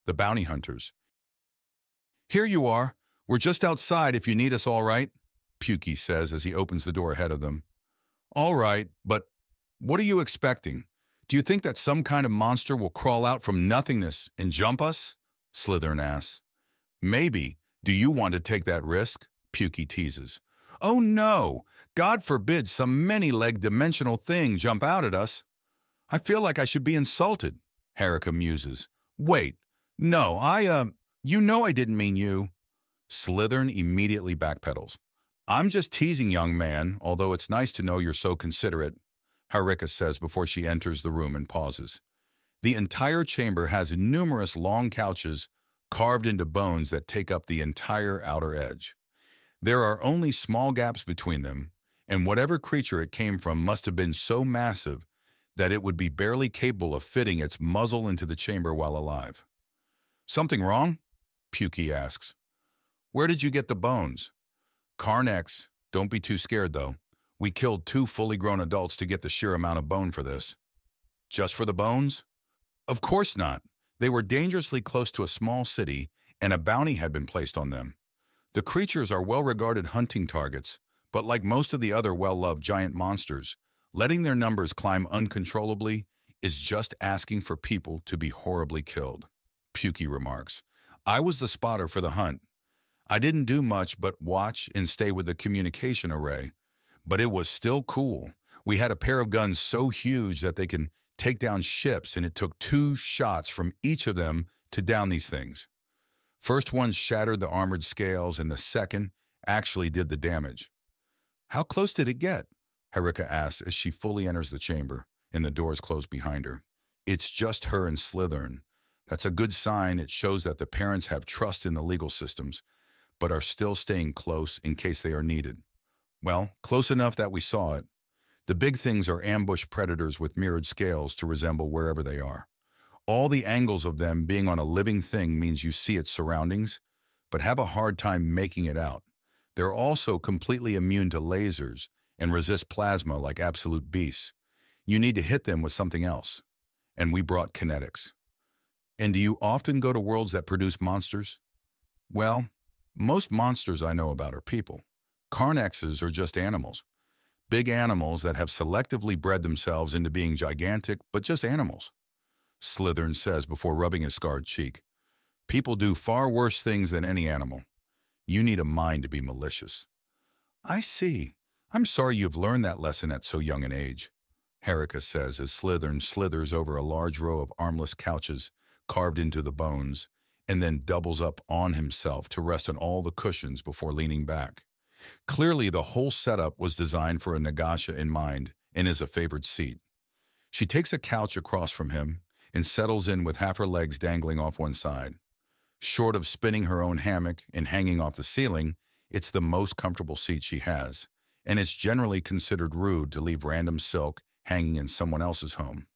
the bounty hunters. "Here you are. We're just outside if you need us, all right?" Pukey says as he opens the door ahead of them. "All right, but what are you expecting? Do you think that some kind of monster will crawl out from nothingness and jump us?" Slytherin asks. "Maybe. Do you want to take that risk?" Pukey teases. "Oh no! God forbid some many-legged dimensional thing jump out at us. I feel like I should be insulted," Harika muses. "Wait. No, you know I didn't mean you." Slytherin immediately backpedals. "I'm just teasing, young man, although it's nice to know you're so considerate," Harika says before she enters the room and pauses. The entire chamber has numerous long couches carved into bones that take up the entire outer edge. There are only small gaps between them, and whatever creature it came from must have been so massive that it would be barely capable of fitting its muzzle into the chamber while alive. "Something wrong?" Pukey asks. "Where did you get the bones?" "Carnex. Don't be too scared, though. We killed 2 fully grown adults to get the sheer amount of bone for this." "Just for the bones?" "Of course not. They were dangerously close to a small city, and a bounty had been placed on them. The creatures are well-regarded hunting targets, but like most of the other well-loved giant monsters, letting their numbers climb uncontrollably is just asking for people to be horribly killed," Pukey remarks. "I was the spotter for the hunt. I didn't do much but watch and stay with the communication array, but it was still cool. We had a pair of guns so huge that they can take down ships, and it took 2 shots from each of them to down these things. First one shattered the armored scales, and the second actually did the damage." "How close did it get?" Harika asks as she fully enters the chamber, and the doors close behind her. It's just her and Slytherin. That's a good sign. It shows that the parents have trust in the legal systems, but are still staying close in case they are needed. Well, close enough that we saw it. The big things are ambush predators with mirrored scales to resemble wherever they are. All the angles of them being on a living thing means you see its surroundings, but have a hard time making it out. They're also completely immune to lasers and resist plasma like absolute beasts. You need to hit them with something else. And we brought kinetics. "And do you often go to worlds that produce monsters?" "Well, most monsters I know about are people. Carnexes are just animals. Big animals that have selectively bred themselves into being gigantic, but just animals," Slytherin says before rubbing his scarred cheek. "People do far worse things than any animal. You need a mind to be malicious." "I see. I'm sorry you've learned that lesson at so young an age," Harika says as Slytherin slithers over a large row of armless couches carved into the bones, and then doubles up on himself to rest on all the cushions before leaning back. Clearly, the whole setup was designed for a Nagasha in mind and is a favored seat. She takes a couch across from him and settles in with half her legs dangling off one side. Short of spinning her own hammock and hanging off the ceiling, it's the most comfortable seat she has, and it's generally considered rude to leave random silk hanging in someone else's home.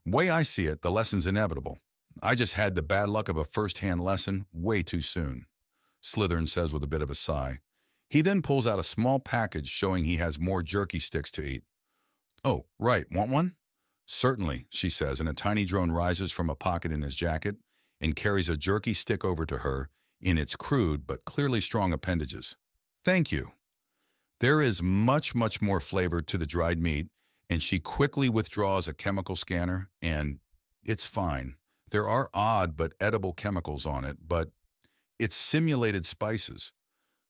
Way I see it, the lesson's inevitable. I just had the bad luck of a first-hand lesson way too soon," Slytherin says with a bit of a sigh. He then pulls out a small package showing he has more jerky sticks to eat. "Oh, right, want one?" "Certainly," she says, and a tiny drone rises from a pocket in his jacket and carries a jerky stick over to her in its crude but clearly strong appendages. "Thank you." There is much more flavor to the dried meat, and she quickly withdraws a chemical scanner, and it's fine. There are odd but edible chemicals on it, but it's simulated spices.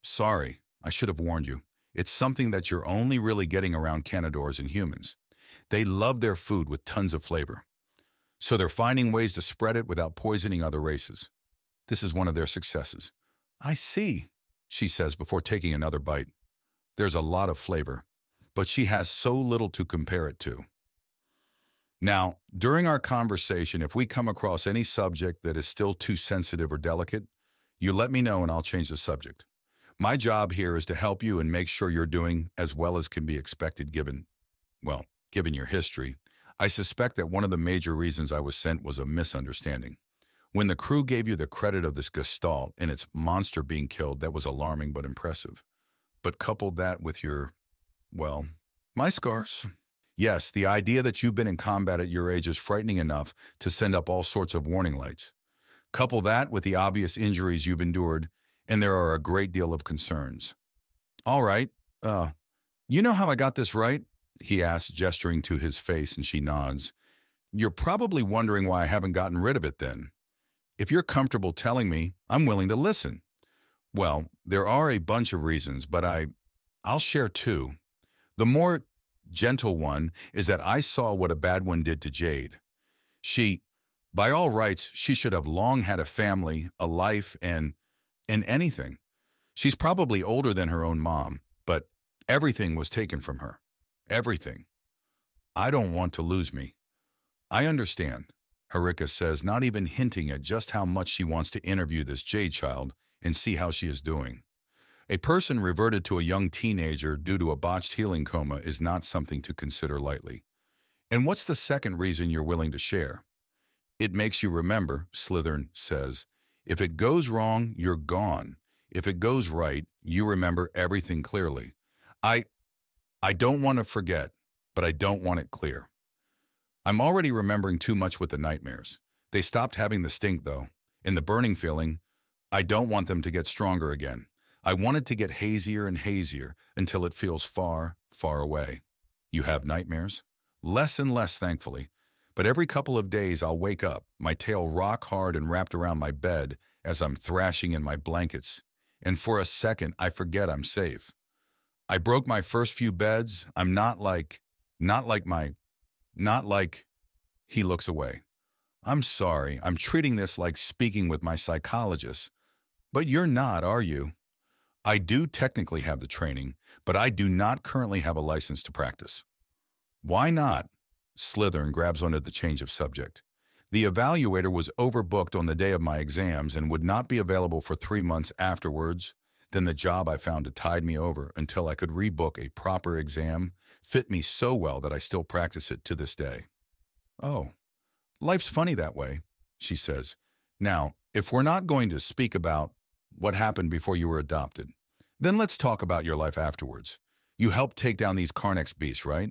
"Sorry, I should have warned you. It's something that you're only really getting around Canadors and humans. They love their food with tons of flavor. So they're finding ways to spread it without poisoning other races. This is one of their successes." "I see," she says before taking another bite. There's a lot of flavor, but she has so little to compare it to. "Now, during our conversation, if we come across any subject that is still too sensitive or delicate, you let me know and I'll change the subject. My job here is to help you and make sure you're doing as well as can be expected given your history. I suspect that one of the major reasons I was sent was a misunderstanding. When the crew gave you the credit of this gestalt and its monster being killed, that was alarming but impressive. But coupled that with my scars. Yes, the idea that you've been in combat at your age is frightening enough to send up all sorts of warning lights. Couple that with the obvious injuries you've endured, and there are a great deal of concerns. All right, you know how I got this right? He asks, gesturing to his face, and she nods. You're probably wondering why I haven't gotten rid of it then. If you're comfortable telling me, I'm willing to listen. Well, there are a bunch of reasons, but I'll share two. The more gentle one is that I saw what a bad one did to Jade. By all rights, she should have long had a family, a life, and anything. She's probably older than her own mom, but everything was taken from her. Everything. I don't want to lose me. I understand, Harika says, not even hinting at just how much she wants to interview this Jade child and see how she is doing. A person reverted to a young teenager due to a botched healing coma is not something to consider lightly. And what's the second reason you're willing to share? It makes you remember, Slytherin says. If it goes wrong, you're gone. If it goes right, you remember everything clearly. I don't want to forget, but I don't want it clear. I'm already remembering too much with the nightmares. They stopped having the stink, though. And the burning feeling, I don't want them to get stronger again. I want it to get hazier and hazier until it feels far, far away. You have nightmares? Less and less, thankfully. But every couple of days I'll wake up, my tail rock hard and wrapped around my bed as I'm thrashing in my blankets. And for a second, I forget I'm safe. I broke my first few beds. I'm not like, he looks away. I'm sorry, I'm treating this like speaking with my psychologist. But you're not, are you? I do technically have the training, but I do not currently have a license to practice. Why not? Slytherin grabs onto the change of subject. The evaluator was overbooked on the day of my exams and would not be available for 3 months afterwards. Then the job I found to tide me over until I could rebook a proper exam fit me so well that I still practice it to this day. Oh, life's funny that way, she says. Now, if we're not going to speak about what happened before you were adopted, then let's talk about your life afterwards. You helped take down these Carnex beasts, right?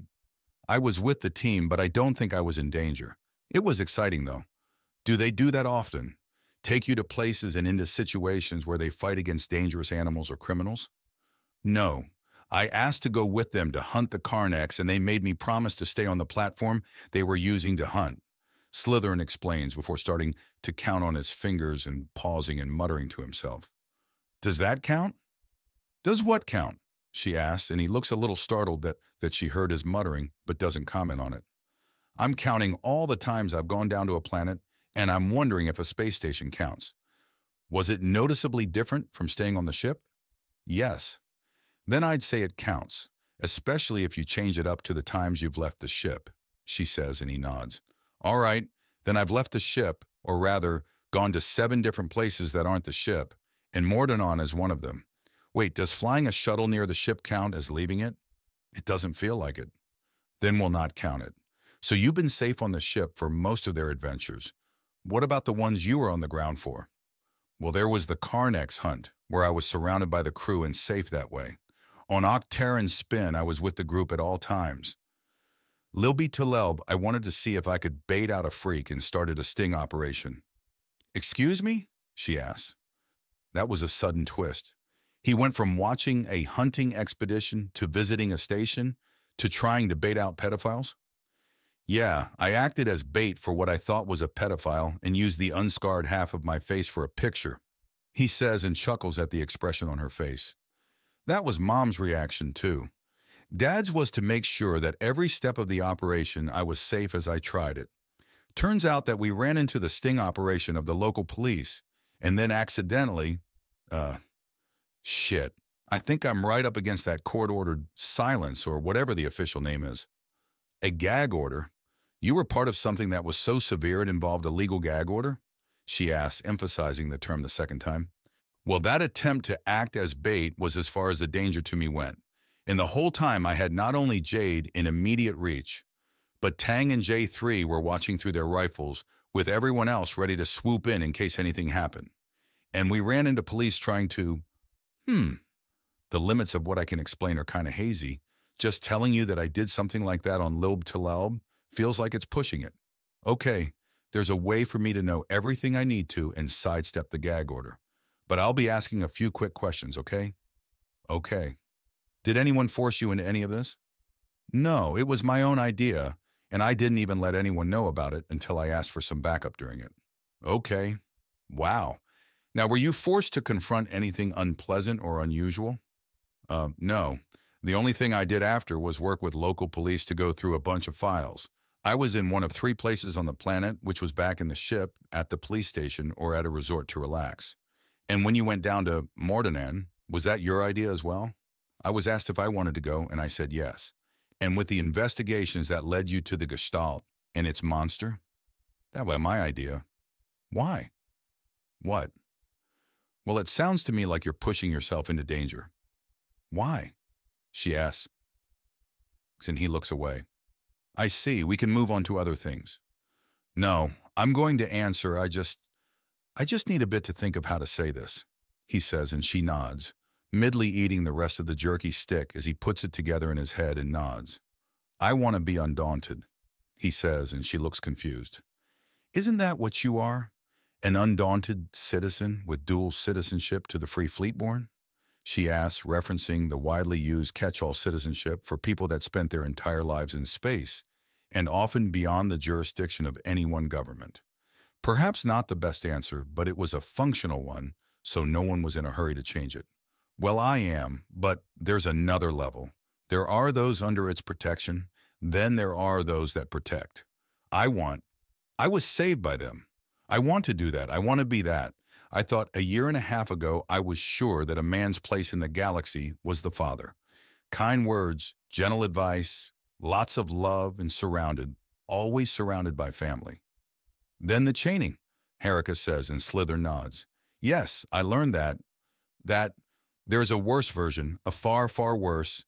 I was with the team, but I don't think I was in danger. It was exciting, though. Do they do that often? Take you to places and into situations where they fight against dangerous animals or criminals? No. I asked to go with them to hunt the Carnex, and they made me promise to stay on the platform they were using to hunt. Slytherin explains before starting to count on his fingers and pausing and muttering to himself. Does that count? Does what count? She asks, and he looks a little startled that she heard his muttering, but doesn't comment on it. I'm counting all the times I've gone down to a planet, and I'm wondering if a space station counts. Was it noticeably different from staying on the ship? Yes. Then I'd say it counts, especially if you change it up to the times you've left the ship, she says, and he nods. All right, then I've left the ship, or rather, gone to 7 different places that aren't the ship, and Mordonon is one of them. Wait, does flying a shuttle near the ship count as leaving it? It doesn't feel like it. Then we'll not count it. So you've been safe on the ship for most of their adventures. What about the ones you were on the ground for? Well, there was the Carnex hunt, where I was surrounded by the crew and safe that way. On Octaran's spin, I was with the group at all times. Lilby to Lelb, I wanted to see if I could bait out a freak and started a sting operation. Excuse me? She asked. That was a sudden twist. He went from watching a hunting expedition to visiting a station to trying to bait out pedophiles. Yeah, I acted as bait for what I thought was a pedophile and used the unscarred half of my face for a picture, he says and chuckles at the expression on her face. That was Mom's reaction too. Dad's was to make sure that every step of the operation I was safe as I tried it. Turns out that we ran into the sting operation of the local police and then accidentally, shit, I think I'm right up against that court-ordered silence or whatever the official name is. A gag order? You were part of something that was so severe it involved a legal gag order? She asked, emphasizing the term the second time. Well, that attempt to act as bait was as far as the danger to me went. And the whole time I had not only Jade in immediate reach, but Tang and J3 were watching through their rifles with everyone else ready to swoop in case anything happened. And we ran into police trying to, the limits of what I can explain are kind of hazy. Just telling you that I did something like that on Lilb to Lelb feels like it's pushing it. Okay, There's a way for me to know everything I need to and sidestep the gag order. But I'll be asking a few quick questions, okay? Okay. Did anyone force you into any of this? No, it was my own idea, and I didn't even let anyone know about it until I asked for some backup during it. Okay. Wow. Now, were you forced to confront anything unpleasant or unusual? No. The only thing I did after was work with local police to go through a bunch of files. I was in one of 3 places on the planet, which was back in the ship, at the police station, or at a resort to relax. And when you went down to Mordonan, was that your idea as well? I was asked if I wanted to go, and I said yes. And with the investigations that led you to the Gestalt and its monster? That was my idea. Why? What? Well, it sounds to me like you're pushing yourself into danger. Why? She asks, and he looks away. I see. We can move on to other things. No, I'm going to answer. I just need a bit to think of how to say this, he says, and she nods, midly eating the rest of the jerky stick as he puts it together in his head and nods. I want to be undaunted, he says, and she looks confused. Isn't that what you are? An undaunted citizen with dual citizenship to the Free Fleetborn? She asks, referencing the widely used catch-all citizenship for people that spent their entire lives in space and often beyond the jurisdiction of any one government. Perhaps not the best answer, but it was a functional one, so no one was in a hurry to change it. Well, I am, but there's another level. There are those under its protection, then there are those that protect. I was saved by them. I want to do that. I want to be that. I thought a year and a half ago I was sure that a man's place in the galaxy was the father. Kind words, gentle advice, lots of love, and always surrounded by family. Then the chaining, Herika says, and Slither nods. Yes, I learned that there's a worse version, a far, far worse.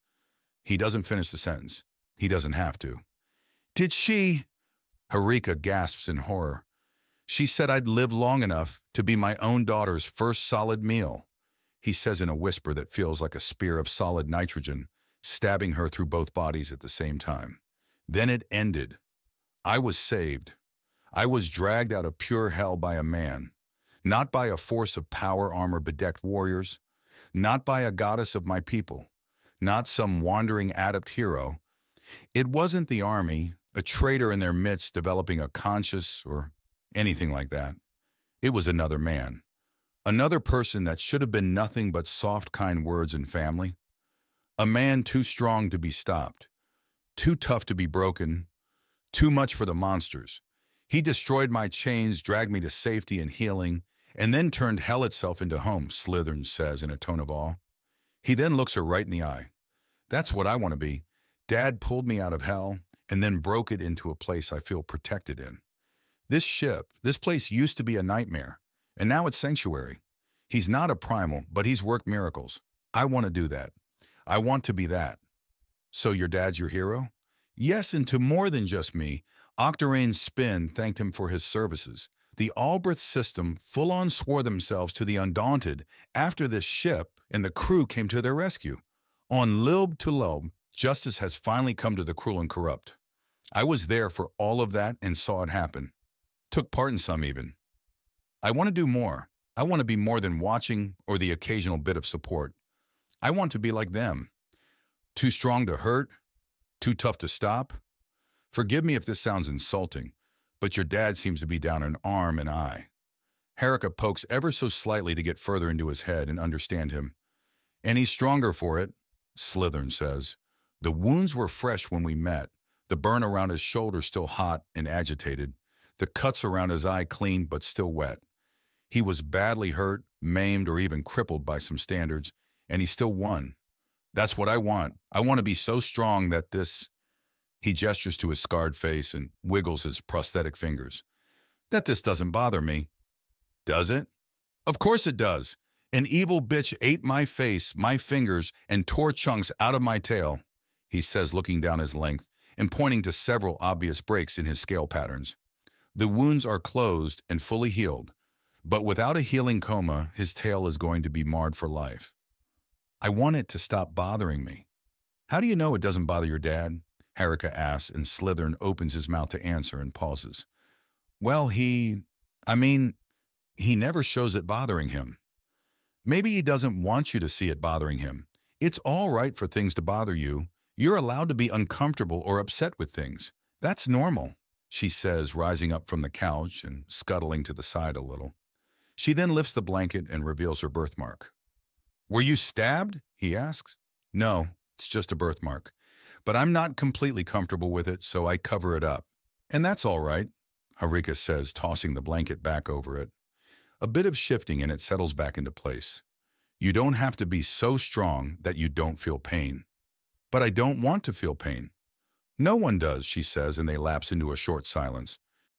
He doesn't finish the sentence. He doesn't have to. Did she? Herika gasps in horror. She said I'd live long enough to be my own daughter's first solid meal, he says in a whisper that feels like a spear of solid nitrogen, stabbing her through both bodies at the same time. Then it ended. I was saved. I was dragged out of pure hell by a man, not by a force of power armor-bedecked warriors, not by a goddess of my people, not some wandering adept hero. It wasn't the army, a traitor in their midst developing a conscience or anything like that. It was another man, another person that should have been nothing but soft, kind words and family. A man too strong to be stopped, too tough to be broken, too much for the monsters. He destroyed my chains, dragged me to safety and healing, and then turned hell itself into home, Slithern says in a tone of awe. He then looks her right in the eye. That's what I want to be. Dad pulled me out of hell and then broke it into a place I feel protected in. This ship, this place used to be a nightmare, and now it's sanctuary. He's not a primal, but he's worked miracles. I want to do that. I want to be that. So your dad's your hero? Yes, and to more than just me. Octarain's Spin thanked him for his services. The Albrith system full-on swore themselves to the Undaunted after this ship and the crew came to their rescue. On Lilb to Lilb, justice has finally come to the cruel and corrupt. I was there for all of that and saw it happen. Took part in some even. I want to do more. I want to be more than watching or the occasional bit of support. I want to be like them. Too strong to hurt? Too tough to stop? Forgive me if this sounds insulting, but your dad seems to be down an arm and eye. Herika pokes ever so slightly to get further into his head and understand him. And he's stronger for it, Slithern says. The wounds were fresh when we met, the burn around his shoulder still hot and agitated, the cuts around his eye clean but still wet. He was badly hurt, maimed, or even crippled by some standards, and he still won. That's what I want. I want to be so strong that this... He gestures to his scarred face and wiggles his prosthetic fingers. That this doesn't bother me. Does it? Of course it does. An evil bitch ate my face, my fingers, and tore chunks out of my tail, he says, looking down his length and pointing to several obvious breaks in his scale patterns. The wounds are closed and fully healed, but without a healing coma, his tail is going to be marred for life. I want it to stop bothering me. How do you know it doesn't bother your dad? Herika asks, and Slithern opens his mouth to answer and pauses. Well, I mean, he never shows it bothering him. Maybe he doesn't want you to see it bothering him. It's all right for things to bother you. You're allowed to be uncomfortable or upset with things. That's normal, she says, rising up from the couch and scuttling to the side a little. She then lifts the blanket and reveals her birthmark. Were you stabbed? He asks. No, it's just a birthmark. But I'm not completely comfortable with it, so I cover it up. And that's all right, Harika says, tossing the blanket back over it. A bit of shifting and it settles back into place. You don't have to be so strong that you don't feel pain. But I don't want to feel pain. No one does, she says, and they lapse into a short silence.